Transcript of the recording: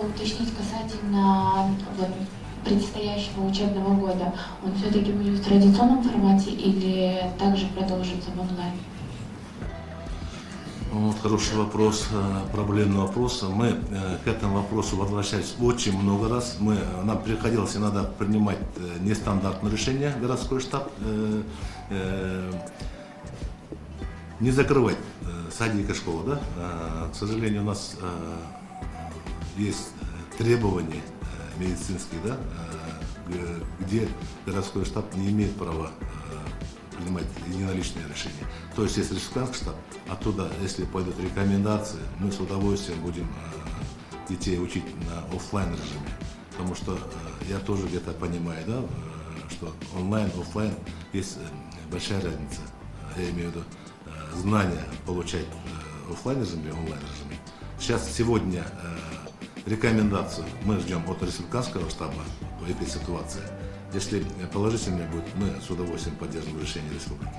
бы уточнить касательно вот, предстоящего учебного года. Он все-таки будет в традиционном формате или также продолжится в онлайн? Вот хороший вопрос, проблемный вопрос. Мы к этому вопросу возвращались очень много раз. Нам приходилось иногда принимать нестандартные решения, городской штаб, не закрывать садик и школу. Да? К сожалению, у нас есть требования медицинские, да, где городской штаб не имеет права принимать единоличные решения. То есть, если республиканский штаб, оттуда, если пойдут рекомендации, мы с удовольствием будем детей учить на офлайн режиме. Потому что я тоже где-то понимаю, да, что онлайн, офлайн есть большая разница. Я имею в виду знания получать в офлайн режиме и онлайн режиме. Сегодня рекомендацию мы ждем от республиканского штаба по этой ситуации. Если положительно будет, мы с удовольствием поддержим решение республики.